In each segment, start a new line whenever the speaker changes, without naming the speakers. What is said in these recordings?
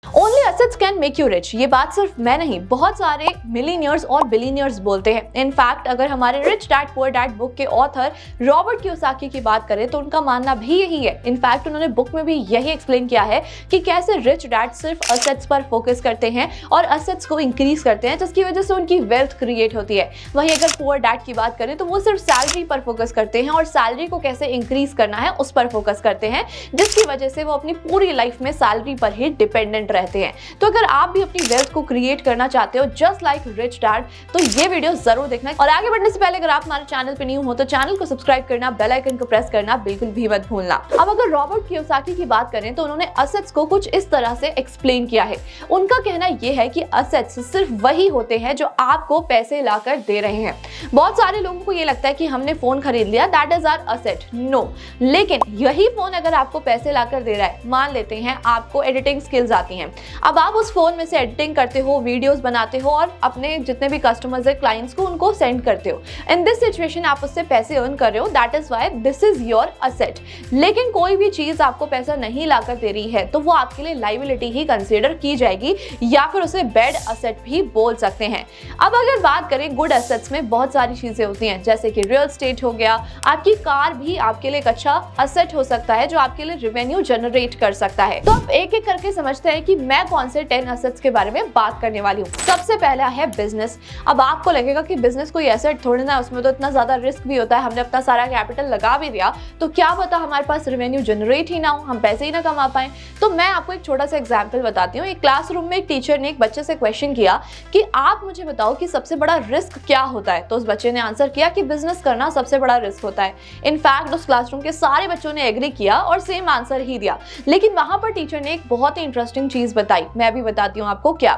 Only assets can make you rich, ये बात सिर्फ मैं नहीं, बहुत सारे मिलीनियर्स और बिलीनियर्स बोलते हैं। इनफैक्ट अगर हमारे rich dad poor dad book के ऑथर रॉबर्ट कियोसाकी की बात करें तो उनका मानना भी यही है। इनफैक्ट उन्होंने बुक में भी यही एक्सप्लेन किया है कि कैसे रिच डैड सिर्फ असेट्स पर फोकस करते हैं और असेट्स को इंक्रीज करते हैं, जिसकी वजह से उनकी वेल्थ क्रिएट होती है। वहीं अगर पुअर डैड की बात करें तो वो सिर्फ सैलरी पर फोकस करते हैं और सैलरी को कैसे इंक्रीज करना है उस पर फोकस करते हैं, जिसकी वजह से वो अपनी पूरी लाइफ में सैलरी पर ही डिपेंडेंट रहते हैं। तो अगर आप भी अपनी वेल्थ को क्रिएट करना चाहते हो जस्ट लाइक रिच डैड, तो ये वीडियो जरूर देखना। और आगे बढ़ने से पहले अगर आप हमारे चैनल पे न्यू हो तो चैनल को सब्सक्राइब करना, बेल आइकन को प्रेस करना बिल्कुल भी मत भूलना। अब अगर रॉबर्ट कियोसाकी की बात करें तो उन्होंने असेट्स को कुछ इस तरह से एक्सप्लेन किया है। उनका कहना यह है कि असेट्स सिर्फ वही होते हैं जो आपको पैसे लाकर दे रहे हैं। बहुत सारे लोगों को ये लगता है कि हमने फोन खरीद लिया, that is our asset. No, लेकिन यही फोन अगर आपको पैसे लाकर दे रहा है, मान लेते हैं आपको एडिटिंग स्किल्स आती हैं, अब आप उस फोन में से एडिटिंग करते हो, वीडियोस बनाते हो और अपने जितने भी कस्टमर्स है, क्लाइंट्स को उनको सेंड करते हो। इन दिस सिचुएशन आप उससे पैसे अर्न कर रहे हो, that is why this is your asset. लेकिन कोई भी चीज आपको पैसा नहीं लाकर दे रही है तो वो आपके लिए लायबिलिटी ही कंसीडर की जाएगी, या फिर उसे बैड असेट भी बोल सकते हैं। अब अगर बात करें गुड असेट्स में बहुत सारी चीजें होती हैं, जैसे कि रियल एस्टेट हो गया, आपकी कार भी आपके लिए एक अच्छा असेट हो सकता है जो आपके लिए रेवेन्यू जनरेट कर सकता है। तो अब एक एक करके समझते हैं कि मैं कौन से 10 असेट्स के बारे में बात करने वाली हूँ। सबसे पहला है बिजनेस। अब आपको लगेगा कि बिजनेस कोई एसेट थोड़ी ना, उसमें तो इतना ज्यादा रिस्क भी होता है, हमने अपना सारा कैपिटल लगा भी दिया तो क्या पता हमारे पास रेवेन्यू जनरेट ही ना हो, हम पैसे ही ना कमा पाए। तो मैं आपको एक छोटा सा एग्जांपल बताती हूँ। एक क्लासरूम में एक टीचर ने एक बच्चे से क्वेश्चन किया कि आप मुझे बताओ कि सबसे बड़ा रिस्क क्या होता है। तो उस बच्चे ने आंसर किया कि बिजनेस करना सबसे बड़ा रिस्क होता है। इनफैक्ट उस क्लासरूम के सारे बच्चों ने एग्री किया और सेम आंसर ही दिया। लेकिन वहां पर टीचर ने एक बहुत ही इंटरेस्टिंग चीज बताई, मैं भी बताती हूँ आपको क्या।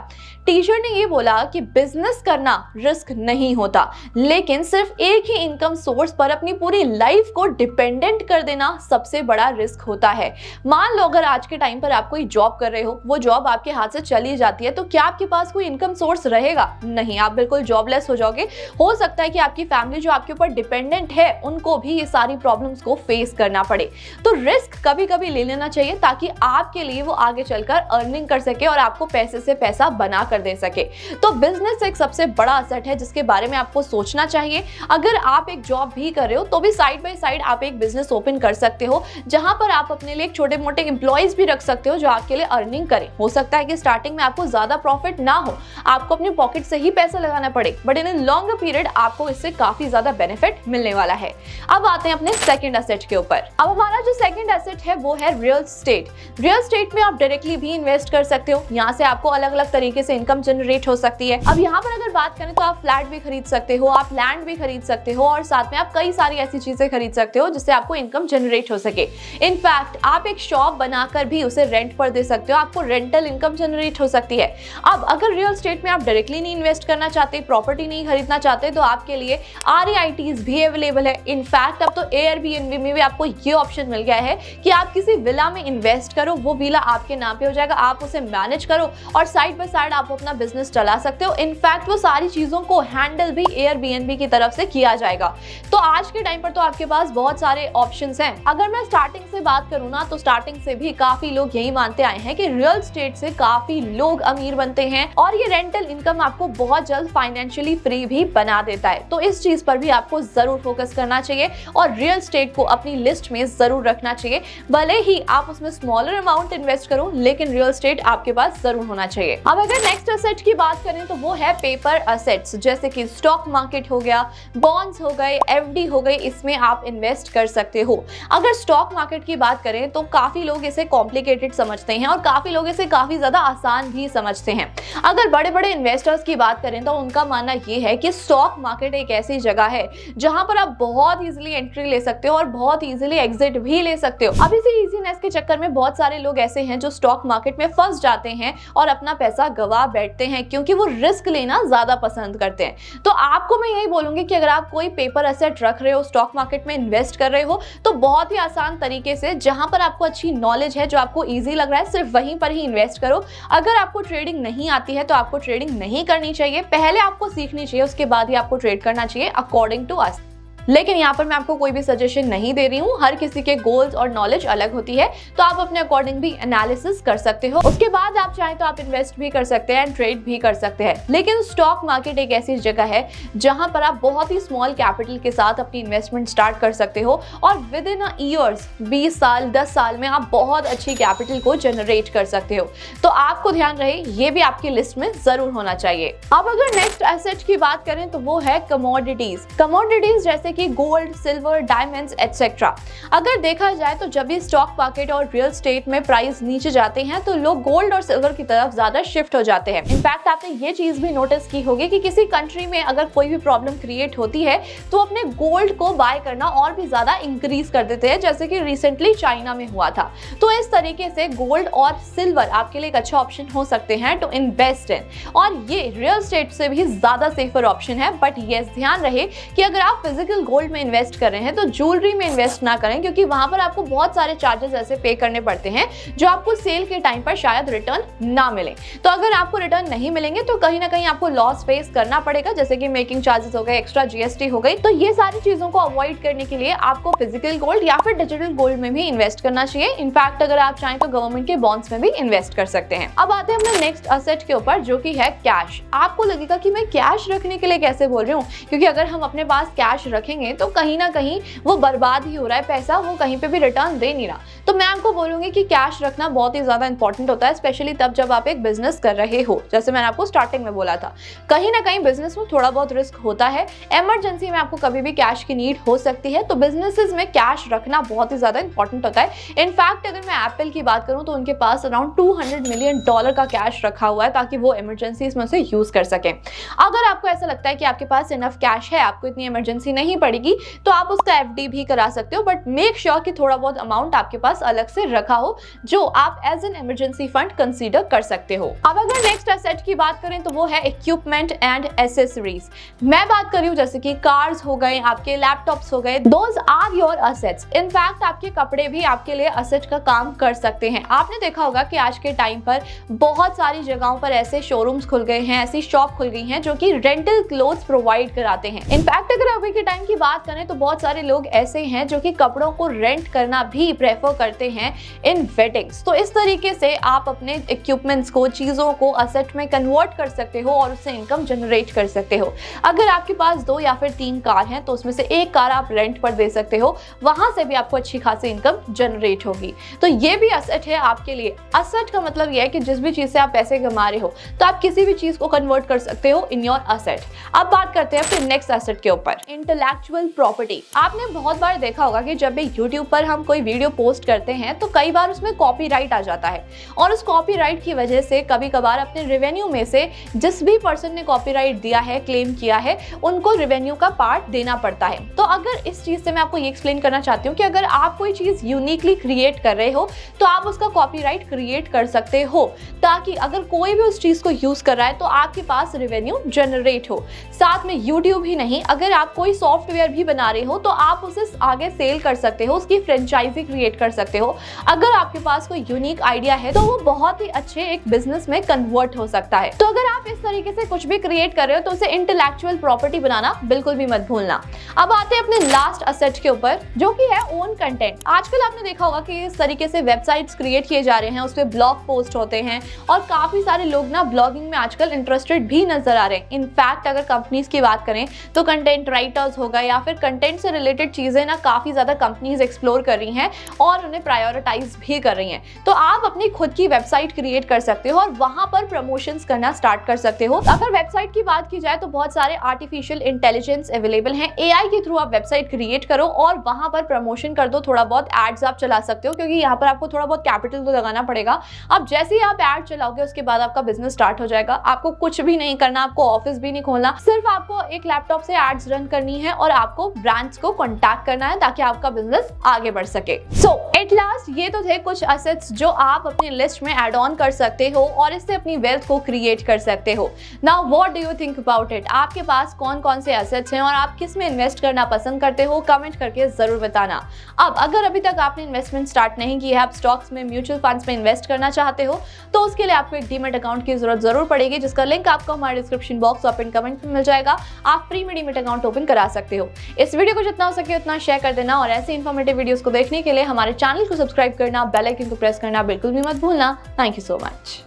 टीचर ने ये बोला कि बिजनेस करना रिस्क नहीं होता, लेकिन सिर्फ एक ही इनकम सोर्स पर अपनी पूरी लाइफ को डिपेंडेंट कर देना सबसे बड़ा रिस्क होता है। मान लो अगर आज के टाइम पर आप कोई जॉब कर रहे हो, वो जॉब आपके हाथ से चली जाती है, तो क्या आपके पास कोई इनकम सोर्स रहेगा? नहीं, आप बिल्कुल जॉबलेस हो जाओगे। हो सकता है कि आपकी फैमिली जो आपके ऊपर डिपेंडेंट है उनको भी ये सारी प्रॉब्लम्स को फेस करना पड़े। तो रिस्क कभी कभी ले लेना चाहिए ताकि आपके लिए वो आगे चलकर अर्निंग कर सके और आपको पैसे से पैसा बना कर दे सके। तो बिजनेस एक सबसे बड़ा असेट है जिसके बारे में आपको सोचना चाहिए। अगर आप एक जॉब भी कर रहे हो तो भी साइड बाय साइड आप एक बिजनेस ओपन कर सकते हो, जहां पर आप अपने लिए छोटे मोटे एम्प्लॉइज भी रख सकते हो जो आपके लिए अर्निंग करें। हो सकता है कि स्टार्टिंग में आपको ज्यादा प्रॉफिट ना हो, आपको अपने पॉकेट से ही पैसा लगाना पड़े, बट इन लॉन्गर पीरियड आपको इससे काफी ज्यादा बेनिफिट मिलने वाला है। अब आते हैं अपने सेकंड एसेट के ऊपर। अब हमारा जो सेकंड एसेट है वो है रियल एस्टेट। रियल एस्टेट में आप डायरेक्टली भी इन्वेस्ट कर सकते हो, यहाँ से आपको अलग अलग तरीके से इनकम जनरेट हो सकती है। अब यहाँ पर अगर बात करें तो आप फ्लैट भी खरीद सकते हो, आप लैंड भी खरीद सकते हो और साथ में आप कई सारी ऐसी चीजें खरीद सकते हो जिससे आपको इनकम जनरेट हो सके। इनफैक्ट आप एक शॉप बनाकर भी उसे रेंट पर दे सकते हो, आपको रेंटल इनकम जनरेट हो सकती है। अब अगर रियल एस्टेट में आप डायरेक्टली नहीं इन्वेस्ट करना चाहते, प्रॉपर्टी नहीं खरीदना चाहते, तो आपके लिए REITs भी अवेलेबल है। इनफैक्ट अब तो Airbnb में भी आपको ये ऑप्शन मिल गया है कि आप किसी विला में इन्वेस्ट करो, वो विला आपके नाम पे हो जाएगा, आप उसे मैनेज करो और साइड बाय साइड आप अपना बिजनेस चला सकते हो। इनफैक्ट वो सारी चीजों को हैंडल भी Airbnb की तरफ से किया जाएगा। तो आज के टाइम पर तो आपके पास बहुत सारे ऑप्शंस हैं। अगर मैं स्टार्टिंग से बात करूं ना, तो स्टार्टिंग से भी काफी लोग यही मानते आए हैं कि रियल एस्टेट से काफी लोग अमीर बनते हैं और ये रेंटल इनकम आपको बहुत जल्द फाइनेंशियली फ्री भी बना देता है। तो इस चीज पर भी आपको जरूर फोकस करना चाहिए और रियल एस्टेट को अपनी लिस्ट में जरूर रखना चाहिए। भले ही आप उसमें स्मॉलर अमाउंट इन्वेस्ट करो, लेकिन रियल एस्टेट आपके पास जरूर होना चाहिए। अब अगर नेक्स्ट एसेट की बात करें तो वो है पेपर असेट्स, जैसे कि स्टॉक मार्केट हो गया, बॉन्ड्स हो गए, FD हो गई, इसमें आप इन्वेस्ट कर सकते हो। अगर स्टॉक मार्केट की बात करें तो काफी लोग इसे कॉम्प्लिकेटेड समझते हैं और काफी लोग इसे काफी ज्यादा आसान भी समझते हैं। अगर बड़े बड़े इन्वेस्टर्स की बात करें तो उनका मानना ये है कि स्टॉक मार्केट एक ऐसी जगह है जहां पर आप बहुत इजीली एंट्री ले सकते हो और बहुत इजीली एग्जिट भी ले सकते हो। अब इसी इजीनेस के चक्कर में बहुत सारे लोग ऐसे हैं जो स्टॉक मार्केट में फंस जाते हैं और अपना पैसा गवा बैठते हैं क्योंकि वो रिस्क लेना ज्यादा पसंद करते हैं। तो आपको मैं यही बोलूंगी कि अगर आप कोई पेपर एसेट रख रहे हो, स्टॉक मार्केट में इन्वेस्ट कर रहे हो, तो बहुत ही आसान तरीके से जहां पर आपको अच्छी नॉलेज है, जो आपको इजी लग रहा है, सिर्फ वहीं पर ही इन्वेस्ट करो। अगर आपको ट्रेडिंग नहीं आती है तो आपको ट्रेडिंग नहीं करनी चाहिए, पहले आपको सीखनी चाहिए, उसके बाद ही आपको ट्रेड करना चाहिए अकॉर्डिंग टू अस। लेकिन यहाँ पर मैं आपको कोई भी सजेशन नहीं दे रही हूँ, हर किसी के गोल्स और नॉलेज अलग होती है, तो आप अपने अकॉर्डिंग भी एनालिसिस कर सकते हो। उसके बाद आप चाहें तो आप इन्वेस्ट भी कर सकते हैं, ट्रेड भी कर सकते हैं। लेकिन स्टॉक मार्केट एक ऐसी जगह है जहां पर आप बहुत ही स्मॉल कैपिटल के साथ अपनी इन्वेस्टमेंट स्टार्ट कर सकते हो और विद इन ईयर्स 20 साल 10 साल में आप बहुत अच्छी कैपिटल को जनरेट कर सकते हो। तो आपको ध्यान रहे, ये भी आपकी लिस्ट में जरूर होना चाहिए। अब अगर नेक्स्ट एसेट की बात करें तो वो है कमोडिटीज। कमोडिटीज जैसे कि गोल्ड, सिल्वर, डायमंड्स एटसेट्रा। अगर देखा जाए तो जब भी स्टॉक मार्केट और रियल एस्टेट में प्राइस नीचे जाते हैं तो लोग गोल्ड और सिल्वर की तरफ ज्यादा शिफ्ट हो जाते हैं। इनफैक्ट आपने ये चीज भी नोटिस की होगी कि किसी कंट्री में अगर कोई भी प्रॉब्लम क्रिएट होती है तो अपने गोल्ड को बाय करना और भी ज्यादा इंक्रीज कर देते हैं, जैसे कि रिसेंटली चाइना में हुआ था। तो इस तरीके से गोल्ड और सिल्वर आपके लिए एक अच्छा ऑप्शन हो सकते हैं टू इन्वेस्ट इन, और ये रियल एस्टेट से भी ज्यादा सेफर ऑप्शन है। बट यस, ध्यान रहे कि अगर आप फिजिकल गोल्ड में इन्वेस्ट कर रहे हैं तो ज्वेलरी में इन्वेस्ट ना करें, क्योंकि वहां पर आपको बहुत सारे चार्जेस ऐसे पे करने पड़ते हैं जो आपको सेल के टाइम पर शायद रिटर्न ना मिले। तो अगर आपको रिटर्न नहीं मिलेंगे तो कहीं ना कहीं आपको लॉस फेस करना पड़ेगा, जैसे कि मेकिंग चार्जेस हो गए, एक्स्ट्रा जीएसटी हो गई। तो ये सारी चीजों को अवॉइड करने के लिए आपको फिजिकल गोल्ड या फिर डिजिटल गोल्ड में भी इन्वेस्ट करना चाहिए। इनफैक्ट अगर आप चाहें तो गवर्नमेंट के बॉन्ड्स में भी इन्वेस्ट कर सकते हैं। अब आते हैं अपने नेक्स्ट एसेट के ऊपर, जो कि है कैश। आपको लगेगा कि मैं कैश रखने के लिए कैसे बोल रही हूँ, क्योंकि अगर हम अपने पास कैश रखेंगे तो कहीं ना कहीं वो बर्बाद ही हो रहा है, पैसा वो कहीं पे भी रिटर्न दे नहीं रहा। तो मैं आपको बोलूंगी कि कैश रखना बहुत ही ज्यादा इंपॉर्टेंट होता है, स्पेशली तब जब आप एक बिजनेस कर रहे हो। जैसे मैंने आपको स्टार्टिंग में बोला था, कहीं ना कहीं बिजनेस में थोड़ा बहुत रिस्क होता है, इमरजेंसी में आपको कभी भी कैश की नीड हो सकती है। तो बिजनेसेस में कैश रखना बहुत ही ज्यादा इंपॉर्टेंट होता है। इनफैक्ट अगर मैं एप्पल की बात करूं तो उनके पास अराउंड $200 मिलियन का कैश रखा हुआ है ताकि वो इमरजेंसीज में उसे यूज कर सकें। अगर आपको ऐसा लगता है कि आपके पास इनफ कैश है, आपको इतनी इमरजेंसी नहीं पड़ेगी, तो आप उसका एफडी भी करा सकते हो, बट मेक श्योर कि थोड़ा बहुत अमाउंट आपके पास अलग से रखा हो जो आप as an emergency fund consider कर सकते हो। अब अगर नेक्स्ट एसेट की बात करें तो वो है इक्विपमेंट एंड एसेसरीज। मैं बात कर रही हूँ जैसे कि कार्स हो गए, आपके लैपटॉप्स हो गए, those are your assets. In fact आपके कपड़े भी आपके लिए असेट का काम कर सकते हैं। आपने देखा होगा कि आज के टाइम पर बहुत सारी जगहों पर ऐसे शोरूम्स खुल गए हैं, ऐसी शॉप खुल गई हैं जो कि रेंटल क्लोथ्स प्रोवाइड कराते हैं। इनफैक्ट अगर अभी के टाइम की बात करें तो बहुत सारे लोग ऐसे हैं जो कि कपड़ों को रेंट करना भी प्रेफर करते हैं इन वेडिंग्स। तो इस तरीके से आप अपने इक्विपमेंट्स को, चीजों को असेट में कन्वर्ट कर सकते हो और उससे इनकम जनरेट कर सकते हो। अगर आपके पास 2 या फिर 3 कार हैं तो उसमें से एक कार आप रेंट पर दे सकते हो, वहां से भी आपको अच्छी खासी इनकम जनरेट होगी। तो ये भी असेट है आपके लिए। असेट का मतलब यह है कि जिस भी चीज से आप पैसे कमा रहे हो तो आप किसी भी चीज को कन्वर्ट कर सकते हो इन योर असेट। अब बात करते हैं फिर नेक्स्ट एसेट के ऊपर, इंटेलेक्चुअल प्रॉपर्टी। आपने बहुत बार देखा होगा कि जब भी यूट्यूब पर हम कोई वीडियो पोस्ट करते हैं तो कई बार उसमें कॉपीराइट आ जाता है, और उस कॉपीराइट की वजह से कभी कभार अपने रेवेन्यू में से जिस भी पर्सन ने कॉपीराइट दिया है, क्लेम किया है, उनको रेवेन्यू का पार्ट देना पड़ता है। तो अगर इस चीज से मैं आपको ये एक्सप्लेन करना चाहती हूँ कि अगर आप कोई चीज यूनिकली क्रिएट कर रहे हो तो आप उसका कॉपीराइट क्रिएट कर सकते हो, ताकि अगर कोई भी उस चीज को यूज कर रहा है तो आपके पास रेवेन्यू जनरेट हो। साथ में यूट्यूब ही नहीं, अगर आप कोई सॉफ्टवेयर भी बना रहे हो तो आप उसे आगे सेल कर सकते हो, उसकी फ्रेंचाइजी क्रिएट कर सकते हो। अगर आपके पास कोई यूनिक आइडिया है तो वो बहुत ही अच्छे एक बिजनेस में कन्वर्ट हो सकता है। तो अगर आप इस तरीके से कुछ भी क्रिएट कर रहे हो तो उसे इंटेलेक्चुअल प्रॉपर्टी बनाना बिल्कुल भी मत भूलना। अब आते हैं अपने लास्ट एसेट के ऊपर, जो कि है ओन कंटेंट। आजकल आपने देखा होगा कि इस तरीके से वेबसाइट्स क्रिएट किए जा रहे हैं, उस पे ब्लॉग पोस्ट होते हैं और काफी सारे लोग ना ब्लॉगिंग में आजकल इंटरेस्टेड भी नजर आ रहे हैं। इनफैक्ट अगर कंपनीज की बात करें तो कंटेंट राइटर्स हो गए या फिर कंटेंट से रिलेटेड चीजें ना काफी ज्यादा कंपनीज एक्सप्लोर कर रही हैं और उन्हें प्रायोरिटाइज भी कर रही हैं। तो आप अपनी खुद की वेबसाइट क्रिएट कर सकते हो और वहां पर प्रमोशंस करना स्टार्ट कर सकते हो। अगर वेबसाइट की बात की जाए तो बहुत सारे आर्टिफिशियल इंटेलिजेंस अवेलेबल हैं, एआई के थ्रू आप वेबसाइट क्रिएट करो और वहां पर प्रमोशन कर दो, थोड़ा बहुत एड्स आप चला सकते हो, क्योंकि यहाँ पर आपको थोड़ा बहुत कैपिटल तो लगाना पड़ेगा। अब जैसे ही आप एड चलाओगे उसके बाद आपका बिजनेस स्टार्ट हो जाएगा। आपको कुछ भी नहीं करना, आपको ऑफिस भी नहीं खोलना, सिर्फ आपको एक लैपटॉप से एड्स रन करनी है और आपको ब्रांड्स को कॉन्टैक्ट करना है ताकि आपका बिजनेस आगे बढ़ सके। सो एट लास्ट ये तो थे कुछ एसेट्स जो आप अपनी लिस्ट में ऐड ऑन कर सकते हो और इससे अपनी वेल्थ को क्रिएट कर सकते हो। Now what do you think about it? आपके पास कौन कौन से एसेट्स हैं और आप किस में इन्वेस्ट करना पसंद करते हो? कमेंट करके जरूर बताना। अब अगर अभी तक आपने इन्वेस्टमेंट स्टार्ट नहीं की है, आप स्टॉक्स में, म्यूचुअल फंड्स में इन्वेस्ट करना चाहते हो, तो उसके लिए आपको एक डीमैट अकाउंट की जरूरत जरूर पड़ेगी, जिसका लिंक आपको हमारे डिस्क्रिप्शन बॉक्स और पिन कमेंट में मिल जाएगा। आप फ्री में डीमैट अकाउंट ओपन करा सकते हो। सकते हो। इस वीडियो को जितना हो सके उतना शेयर कर देना और ऐसे इन्फॉर्मेटिव वीडियोस को देखने के लिए हमारे चैनल को सब्सक्राइब करना, बेल आइकन को प्रेस करना बिल्कुल भी मत भूलना। Thank you so much.